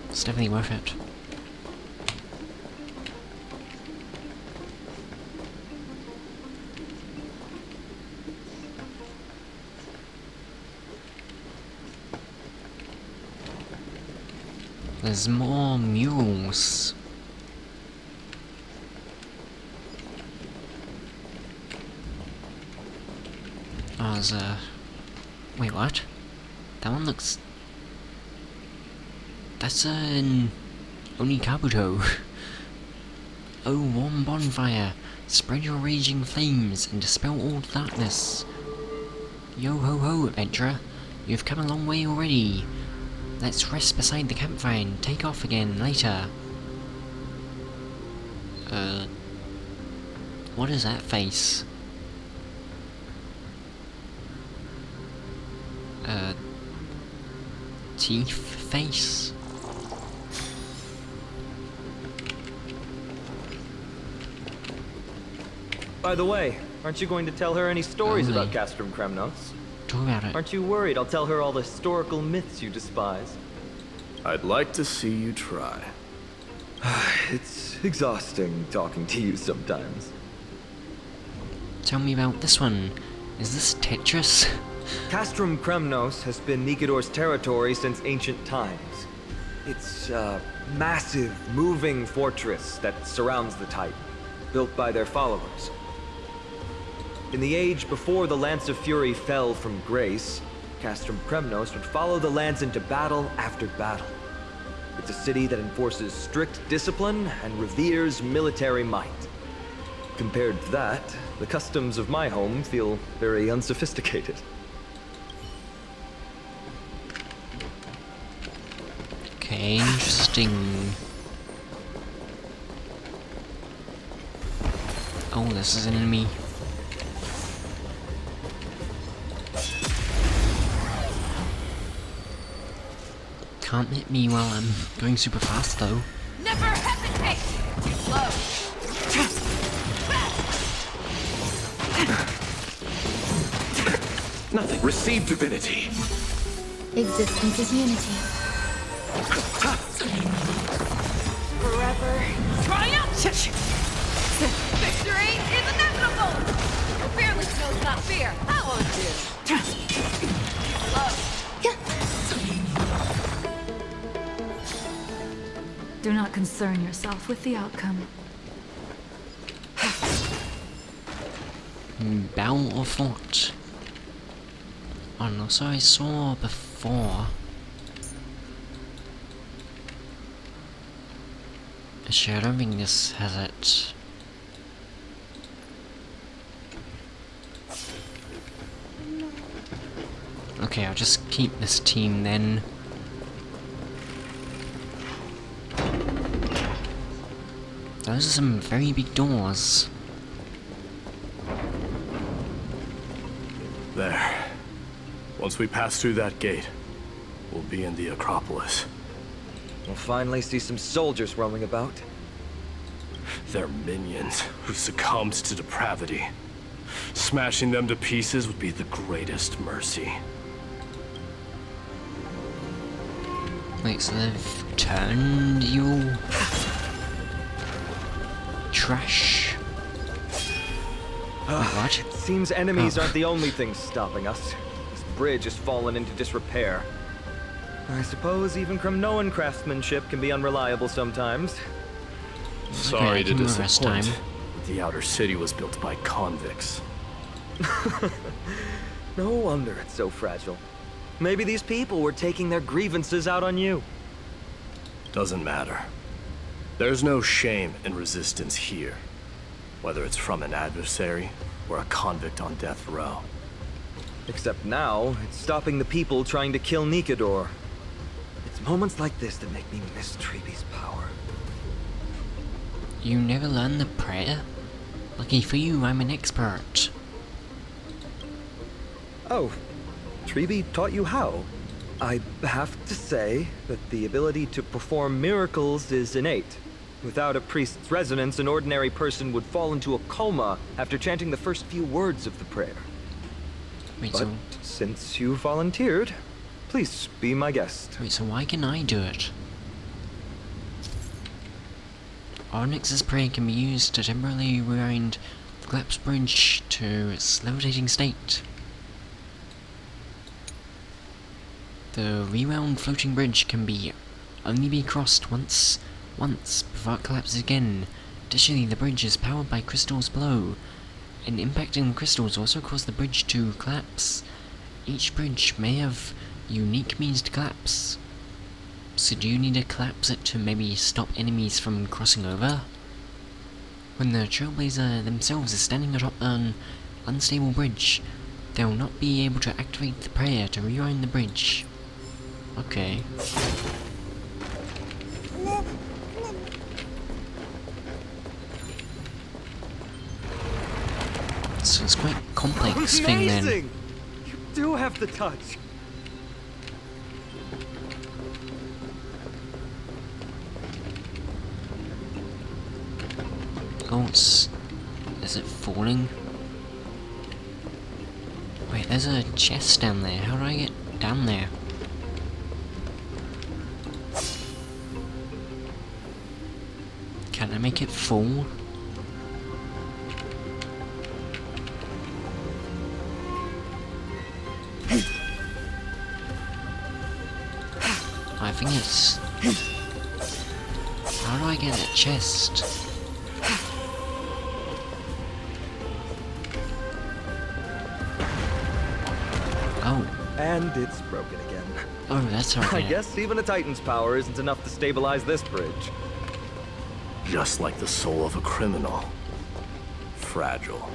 it's definitely worth it. There's more murals. Oh, there's a... Wait, what? That one looks... That's an... Onikabuto. Oh, warm bonfire. Spread your raging flames and dispel all darkness. Yo ho ho, adventurer. You've come a long way already. Let's rest beside the campfire and take off again later. What is that face? Teeth face? By the way, aren't you going to tell her any stories Only. about Castrum Kremnos? Talk about it. Aren't you worried I'll tell her all the historical myths you despise? I'd like to see you try. It's exhausting talking to you sometimes. Tell me about this one. Is this Tetris? Castrum Kremnos has been Nikador's territory since ancient times. It's a massive, moving fortress that surrounds the Titan, built by their followers. In the age before the Lance of Fury fell from grace, Castrum Kremnos would follow the Lance into battle after battle. It's a city that enforces strict discipline and reveres military might. Compared to that, the customs of my home feel very unsophisticated. Okay, interesting. Oh, this is an enemy. Can't hit me while I'm going super fast though. Never hesitate! Too slow. Nothing. Receive divinity. Existence is unity. Forever. Triumph! Victory is inevitable! Fearless knows not fear. I won't do. Slow. Do not concern yourself with the outcome. Battle or Fort? Oh no, so I saw before. Actually, I don't think this has it. Okay, I'll just keep this team then. Those are some very big doors. There. Once we pass through that gate, we'll be in the Acropolis. We'll finally see some soldiers roaming about. They're minions who succumbed to depravity. Smashing them to pieces would be the greatest mercy. Wait, so they've turned you trash? What? It seems enemies Oh. aren't the only things stopping us. This bridge has fallen into disrepair. I suppose even Kremnoan craftsmanship can be unreliable sometimes. Sorry I to can move this disappoint, time. but The outer city was built by convicts. No wonder it's so fragile. Maybe these people were taking their grievances out on you. Doesn't matter. There's no shame in resistance here, whether it's from an adversary or a convict on death row. Except now, it's stopping the people trying to kill Nikador. It's moments like this that make me miss Treebe's power. You never learned the prayer? Lucky for you, I'm an expert. Oh, Treebe taught you how? I have to say that the ability to perform miracles is innate. Without a priest's resonance, an ordinary person would fall into a coma after chanting the first few words of the prayer. Wait, But so... since you volunteered, please be my guest. Wait, so why can I do it? Onyx's prayer can be used to temporarily rewind the collapsed bridge to its levitating state. The rewound floating bridge can only be crossed once before it collapses again. Additionally, the bridge is powered by crystals below, and impacting the crystals also cause the bridge to collapse. Each bridge may have unique means to collapse. So do you need to collapse it to maybe stop enemies from crossing over? When the Trailblazer themselves is standing atop an unstable bridge, they will not be able to activate the prayer to rewind the bridge. Okay. So it's quite complex thing then. Amazing! You do have the touch. Oh, is it falling? Wait, there's a chest down there. How do I get down there? Can I make it fall? I think it's... How do I get that chest? Oh. And it's broken again. Oh, that's how I guess even a Titan's power isn't enough to stabilize this bridge. Just like the soul of a criminal. Fragile.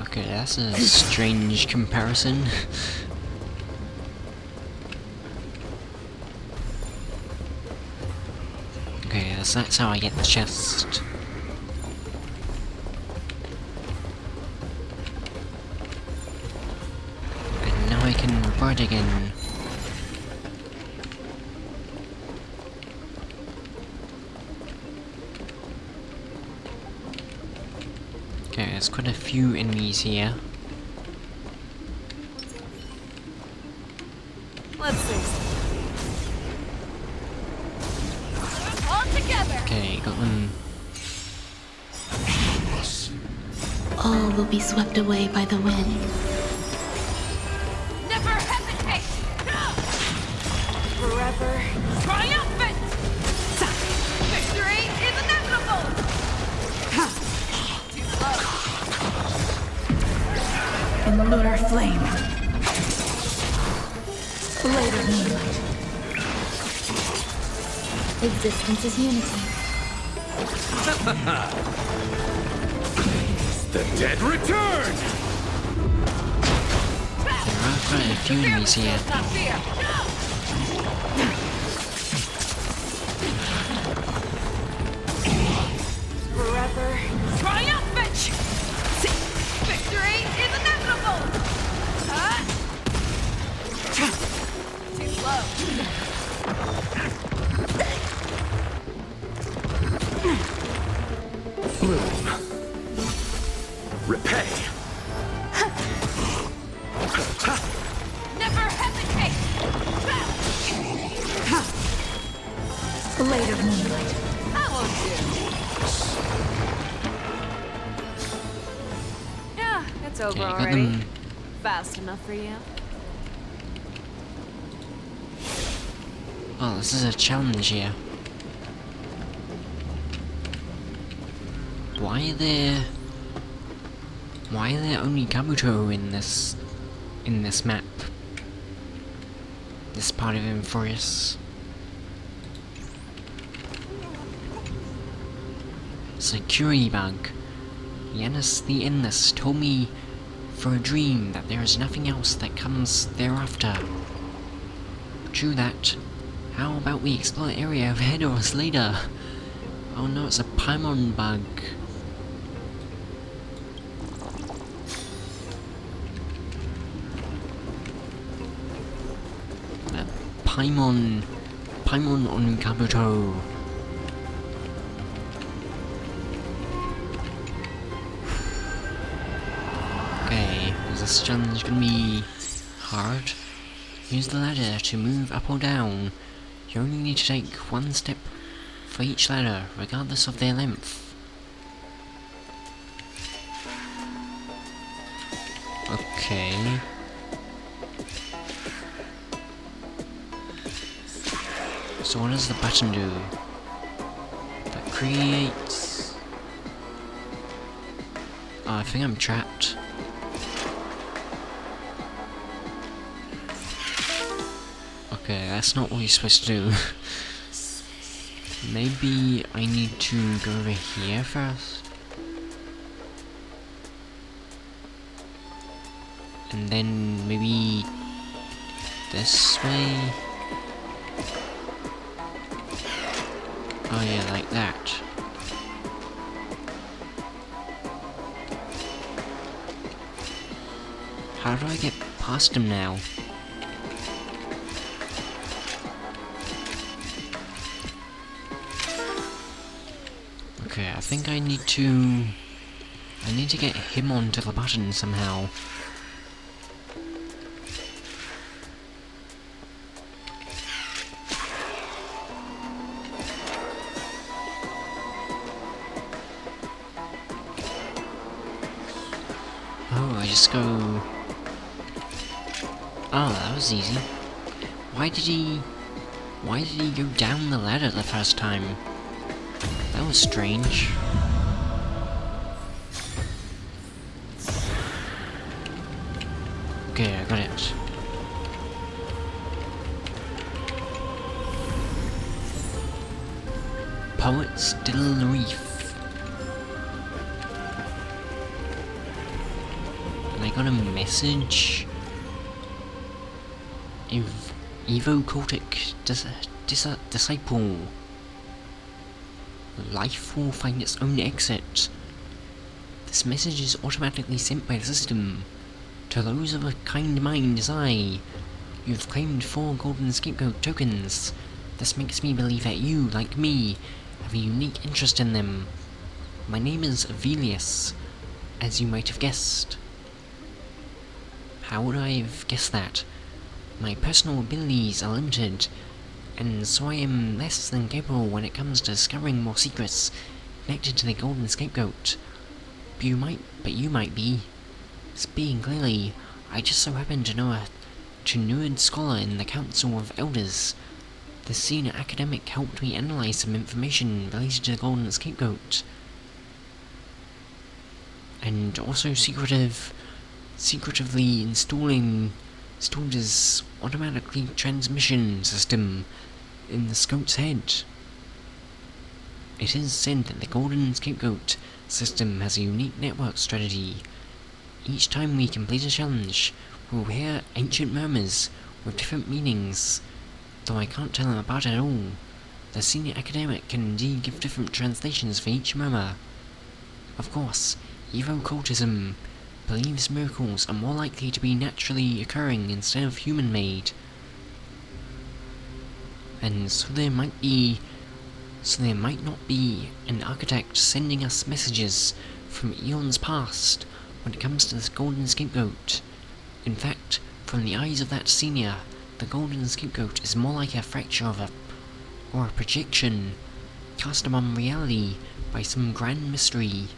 Okay, that's a strange comparison. Okay, that's how I get the chest. And now I can ride again. Okay, there's quite a few enemies here. Let's see. All together. Okay, got them. All will be swept away by the wind. Never hesitate. Forever triumphant. Victory is inevitable. Too slow. In the lunar flame. Blade of moonlight. Existence is unity. The dead return! There are quite a few enemies here. Not fear. Forever triumphant. Victory is inevitable. Too slow. Bloom. Repay. Never hesitate. Blade of moonlight. I won't do. Yeah, it's over Okay, got already. them. Fast enough for you. Oh, this is a challenge here. Why are there only Kabuto in this map? This part of Infurious. Security bug. Yanis the Endless told me for a dream that there is nothing else that comes thereafter. True that. How about we explore the area ahead of us later? Oh no, it's a Paimon bug. Paimon on Kabuto. Okay, is this challenge gonna be hard? Use the ladder to move up or down. You only need to take one step for each ladder, regardless of their length. Okay. So what does the button do? That creates... Oh, I think I'm trapped. Okay, that's not what you're supposed to do. Maybe I need to go over here first? And then maybe... this way? Oh yeah, like that. How do I get past him now? Okay, I think I need to get him onto the button somehow. Oh, I just go... Oh, that was easy. Why did he go down the ladder the first time? That was strange. Okay, I got it. Poet's Dill Reef. And I got a message. Evo Cortic Disciple. Life will find its own exit. This message is automatically sent by the system. To those of a kind mind as I, you've claimed 4 golden scapegoat tokens. This makes me believe that you, like me, have a unique interest in them. My name is Velius, as you might have guessed. How would I have guessed that? My personal abilities are limited, and so I am less than capable when it comes to discovering more secrets connected to the golden scapegoat. But you might be. Speaking clearly, I just so happen to know a tenured scholar in the Council of Elders. The senior academic helped me analyze some information related to the golden scapegoat. And also secretively installed his automatically transmission system in the scout's head. It is said that the golden scapegoat system has a unique network strategy. Each time we complete a challenge, we'll hear ancient murmurs with different meanings, though I can't tell them about it at all. The senior academic can indeed give different translations for each murmur. Of course, evo-cultism believes miracles are more likely to be naturally occurring instead of human-made. And so there might not be an architect sending us messages from eons past when it comes to this golden scapegoat. In fact, from the eyes of that senior, the golden scapegoat is more like a fracture of a projection cast upon reality by some grand mystery.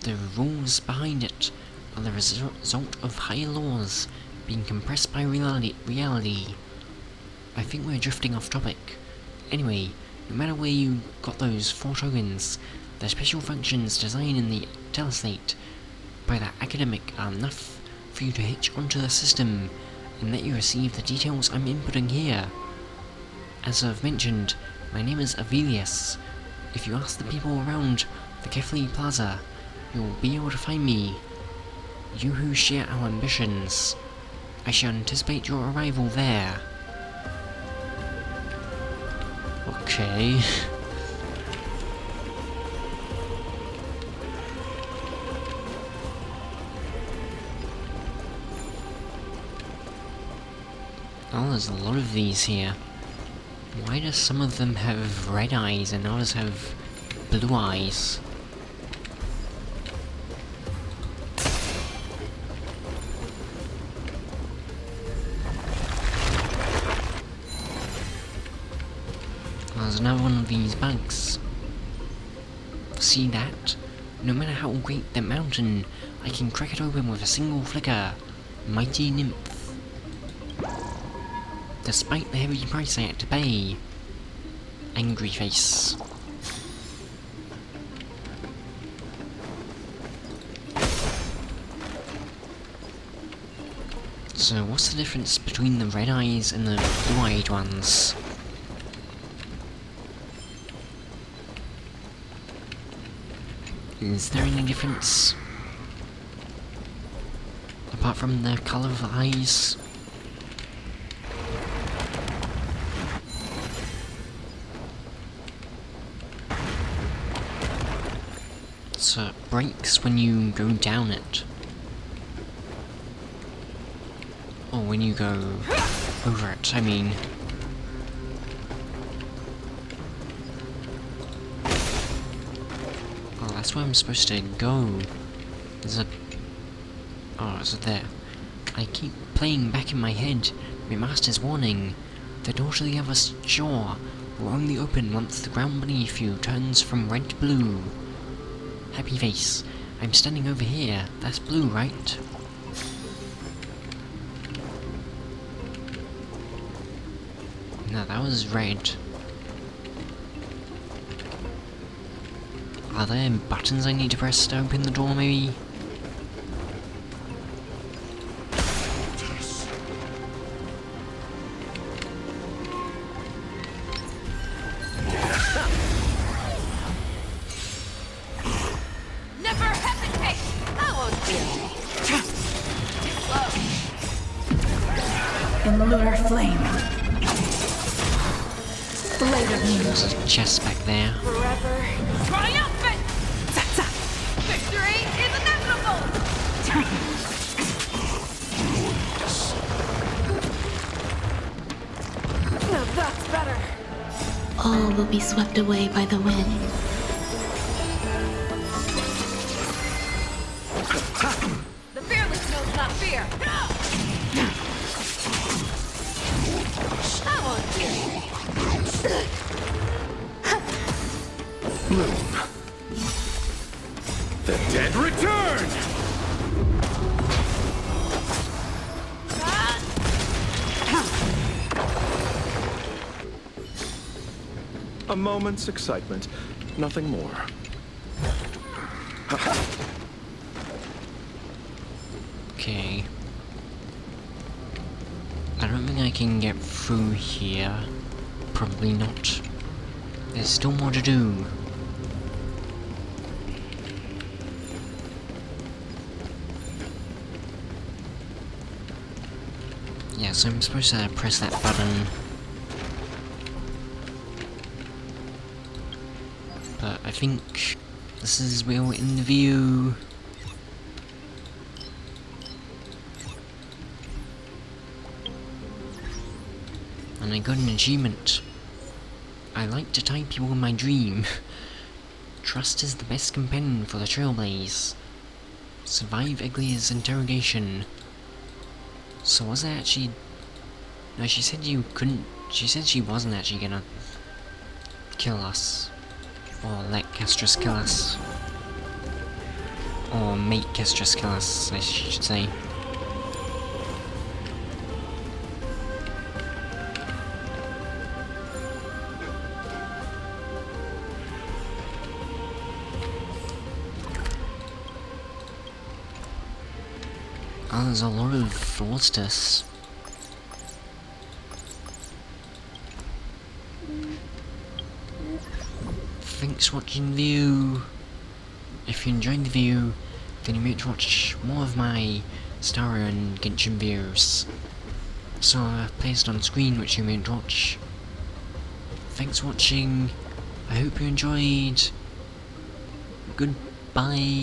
The rules behind it are the result of higher laws being compressed by reality. I think we're drifting off topic. Anyway, no matter where you got those 4 tokens, The special functions designed in the telestate by the academic are enough for you to hitch onto the system and let you receive the details I'm inputting here. As I've mentioned, my name is Avelius. If you ask the people around the Kefli Plaza, you'll be able to find me. You who share our ambitions, I shall anticipate your arrival there. Okay. Oh, there's a lot of these here. Why do some of them have red eyes and others have blue eyes? There's another one of these bugs. See that? No matter how great the mountain, I can crack it open with a single flicker. Mighty nymph. Despite the heavy price I had to pay. Angry face. So what's the difference between the red eyes and the blue-eyed ones? Is there any difference? Apart from the colour of the eyes? So it breaks when you go down it. Or when you go over it, I mean. Oh, that's where I'm supposed to go. There's a... Oh, is it there? I keep playing back in my head my master's warning. The door to the other shore will only open once the ground beneath you turns from red to blue. Happy face. I'm standing over here. That's blue, right? No, that was red. Are there buttons I need to press to open the door, maybe? Never hesitate! That won't do. Too slow. In the lunar flame. Blade of Moon. There's a chest back there. Forever triumphant! Victory is inevitable! Now that's better. All will be swept away by the wind. The fearless knows not fear. That won't do. Bloom. The dead return! A moment's excitement, nothing more. Okay. I don't think I can get through here. Probably not. There's still more to do. Yeah, so I'm supposed to press that button. But I think this is where we'll end the view. And I got an achievement. I like to tie people in my dream. Trust is the best companion for the Trailblaze. Survive Eglia's interrogation. So was that actually... No, she said you couldn't... She said she wasn't actually gonna kill us. Or let Kestrus kill us. Or make Kestrus kill us, I should say. Oh, there's a lot of Frostus. Thanks for watching the video. If you enjoyed the video, then you might watch more of my Star and Genshin videos. So I've placed on screen which you might watch. Thanks for watching. I hope you enjoyed. Goodbye.